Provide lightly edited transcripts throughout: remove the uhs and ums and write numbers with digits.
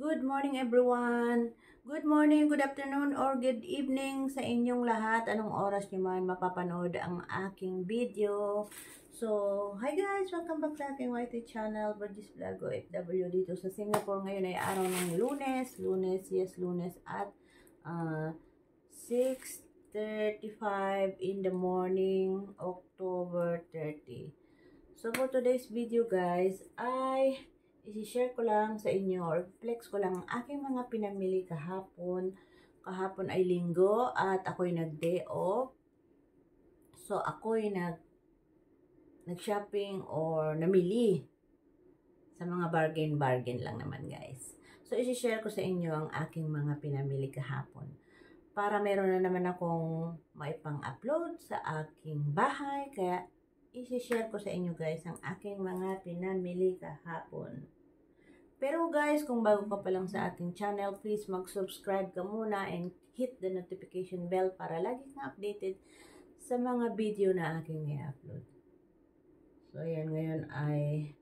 Good morning everyone. Good morning, good afternoon, or good evening sa inyong lahat. Anong oras nyo man mapapanood ang aking video. So, hi guys! Welcome back sa aking YT channel, Burgess Vlog OFW dito sa Singapore. Ngayon ay araw ng Lunes at 6:35 in the morning, October 30. So, for today's video guys, i-share ko lang sa inyo or flex ko lang ang aking mga pinamili kahapon. Kahapon ay linggo at ako'y nag-day off. So, ako'y nag-shopping or namili sa mga bargain lang naman guys. So, i-share ko sa inyo ang aking mga pinamili kahapon. Para meron na naman akong maipang-upload sa aking bahay. Kaya, i-share ko sa inyo guys ang aking mga pinamili kahapon. Pero guys, kung bago ka pa lang sa ating channel, please mag-subscribe ka muna and hit the notification bell para lagi kang updated sa mga video na aking i-upload. So, ayan, ngayon ay,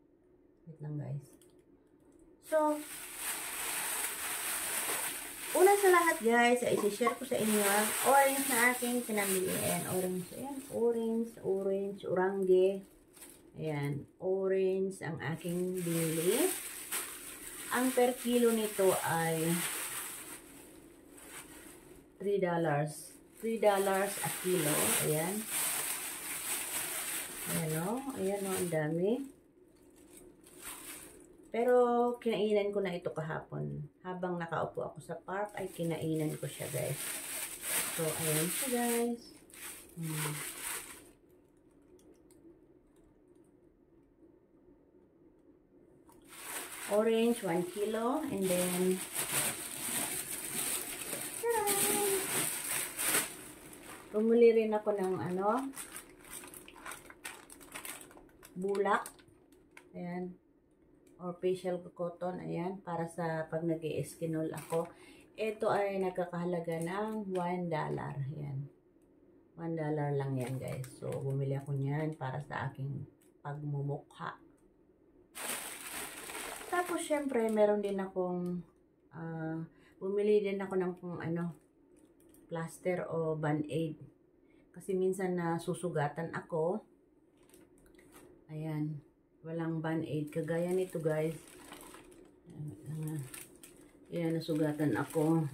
wait lang guys. So, una sa lahat guys, ay isi-share ko sa inyo ang orange na aking pinamili. Ayan, orange, orangge. Ayan, orange ang aking binili. Ang per kilo nito ay $3. $3 a kilo. Ayan. Ayan o, ang dami. Pero, kinainan ko na ito kahapon. Habang nakaupo ako sa park, ay kinainan ko siya, guys. So, ayan siya, guys. Orange, 1 kilo. And then, bumili rin ako ng, bulak. Ayan. Or facial cotton, ayan, para sa pag nag-i-eskinol ako. Ito ay nagkakahalaga ng $1. Ayan. $1 lang yan, guys. So, bumili ako niyan para sa aking pagmumukha. Tapos, syempre, meron din akong, bumili din ako ng plaster o band-aid. Kasi minsan na susugatan ako. Ayan. Walang band-aid. Kagaya nito guys. Ayan, nasugatan ako.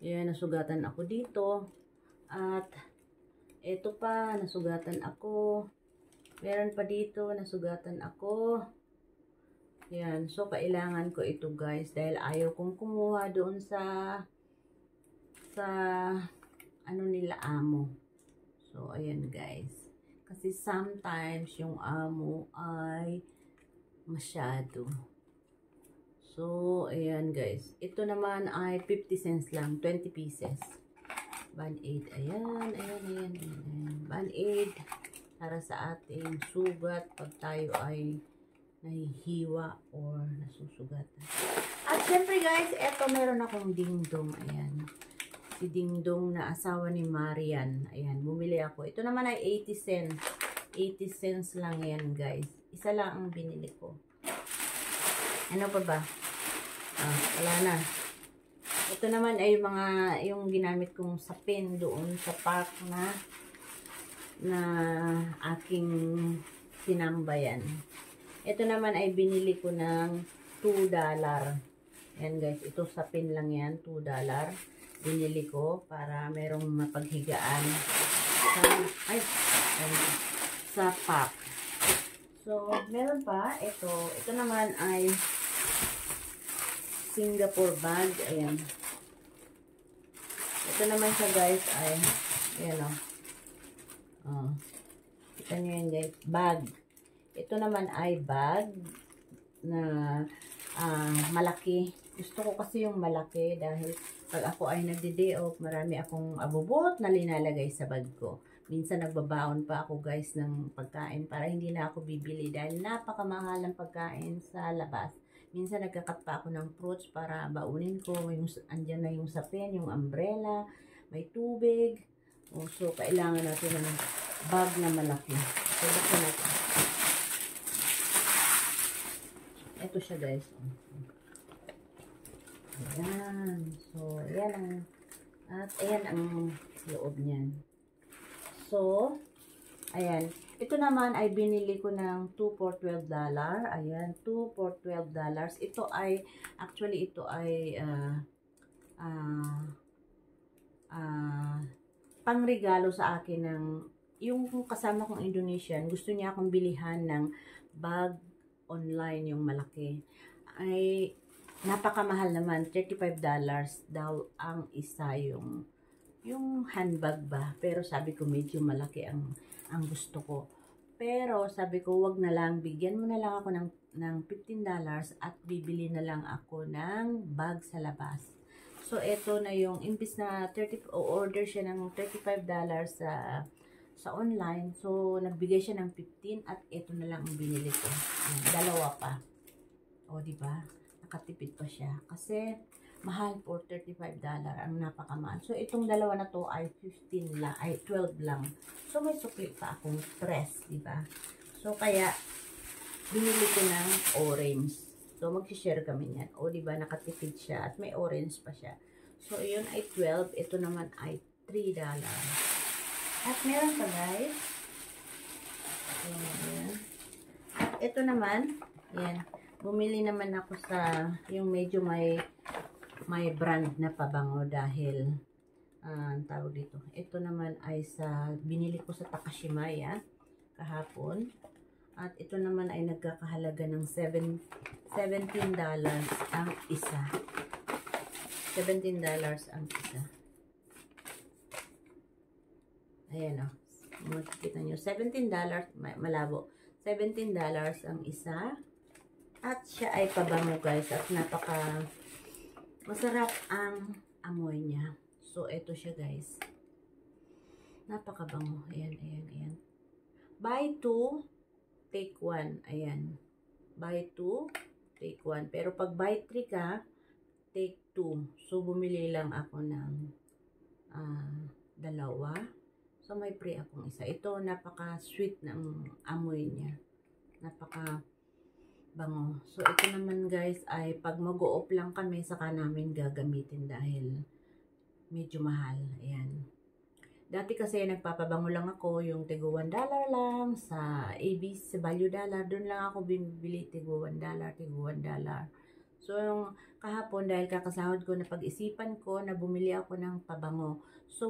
Ayan, nasugatan ako dito. At, ito pa, nasugatan ako. Meron pa dito, nasugatan ako. Ayan, so kailangan ko ito guys. Dahil ayaw kong kumuha doon sa nila amo. So, ayan guys. Kasi sometimes yung amo ay masyado. So, ayan guys. Ito naman ay 50 cents lang. 20 pieces. Band-aid. Ayan. Band-aid para sa ating sugat pag tayo ay nahihiwa or nasusugatan. At syempre guys, eto meron akong dingdong. Ayan. Si Dingdong na asawa ni Marian. Ayan, bumili ako. Ito naman ay 80 cents. 80 cents lang yan, guys. Isa lang ang binili ko. Ano pa ba? Wala na. Ito naman ay yung ginamit kong sapin doon sa park na aking sinambayan. Ito naman ay binili ko ng $2. Ayan, guys. Ito sapin lang yan. $2. Binili ko para merong mapaghigaan sa pack. So, meron pa. Ito naman ay Singapore bag. Ayan. Ito naman siya guys ay, ayan o. Kita nyo yan guys. Bag. Ito naman ay bag na malaki. Gusto ko kasi yung malaki dahil pag ako ay nagde-day off, marami akong abubot na linalagay sa bag ko. Minsan nagbabaon pa ako guys ng pagkain para hindi na ako bibili dahil napakamahal ng pagkain sa labas. Minsan nagkakat pa ako ng fruits para baunin ko. Andyan na yung sapin, yung umbrella, may tubig. So, kailangan natin ng bag na malaki. So, buksan natin. Ito siya guys. Ayan. So, ayan ang, at ayan ang loob niyan. So, ayan. Ito naman ay binili ko ng 2 for $12. Ayan, 2 for $12. Ito ay, actually ito ay, pangregalo sa akin ng, yung kasama kong Indonesian, gusto niya akong bilihan ng bag online, yung malaki. Ay, napakamahal naman, $35 daw ang isa, yung handbag ba. Pero sabi ko medyo malaki ang gusto ko. Pero sabi ko wag na lang, bigyan mo na lang ako ng $15 at bibili na lang ako ng bag sa labas. So ito na yung imbis na order siya ng $35 sa online. So nagbigay siya ng 15 at ito na lang ang binili ko. Dalawa pa. O di ba? Nakatipid pa siya kasi mahal for $35 ang napakamahal. So itong dalawa na to ay 15 lang, ay 12 lang. So may sukli pa akong press, di ba? So kaya binili ko ng orange. So mag-share kami niyan. O di ba nakatipid siya at may orange pa siya. So yun ay 12, ito naman ay $3. At meron pa guys. Ayan. At ito naman, yan. Bumili naman ako sa yung medyo may brand na pabango dahil tawag dito. Ito naman ay binili ko sa Takashimaya kahapon. At ito naman ay nagkakahalaga ng $17 ang isa. $17 ang isa. Ayan o. Makikita nyo. $17, malabo. $17 ang isa. At siya ay pabango guys. At masarap ang amoy niya. So, ito siya guys. Napakabango. Ayan, ayan, ayan. Buy 2, take 1. Ayan. Buy 2, take 1. Pero pag buy 3 ka, take 2. So, bumili lang ako ng dalawa. So, may free akong isa. Ito, napaka-sweet ng amoy niya. Napaka-bango. So, ito naman guys ay pag mag-o-off lang kami, saka namin gagamitin dahil medyo mahal. Ayan. Dati kasi nagpapabango lang ako, yung tigo $1 lang sa ABC, sa Value Dollar. Doon lang ako bibili tigo $1, tigo $1. So, yung kahapon, dahil kakasahod ko, na pag-isipan ko na bumili ako ng pabango. So,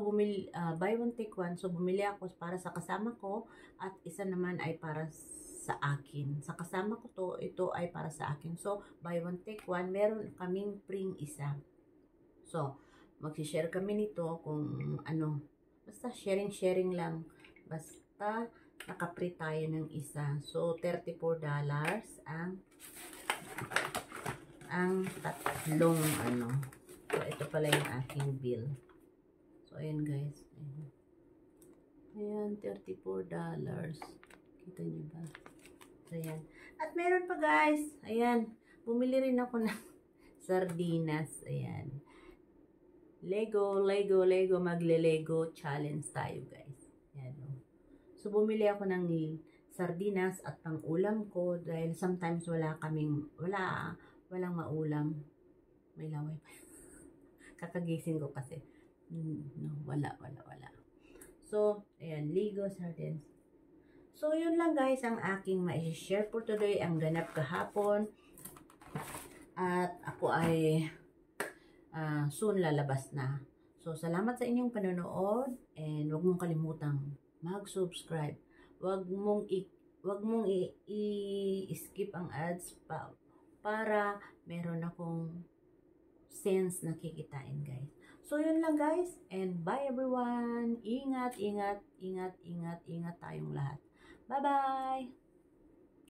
buy one, take one. So, bumili ako para sa kasama ko at isa naman ay para sa akin. Sa kasama ko to, ito ay para sa akin. So, buy one, take one. Meron kaming pring isa. So, mag-share kami nito kung ano. Basta sharing lang. Basta naka-free tayo ng isa. So, $34 ang tatlong ano. So, ito pala yung aking bill. So, ayan guys. Ayan, $34. Kita nyo ba? So, ayan. At meron pa guys. Ayan. Bumili rin ako ng sardinas. Ayan. Lego. Magle-Lego challenge tayo guys. Ayan. So, bumili ako ng sardinas at pang ulam ko dahil sometimes walang maulam. May laway pa. Kakagising ko kasi. No, wala. So, ayan, Lego sardines. So, yun lang guys ang aking ma-share for today. Ang ganap kahapon. At ako ay soon lalabas na. So, salamat sa inyong panonood. And huwag mong kalimutang mag-subscribe. Huwag mong i-skip ang ads para meron akong sense na kikitain guys. So, yun lang guys. And bye everyone. Ingat tayong lahat. Bye-bye!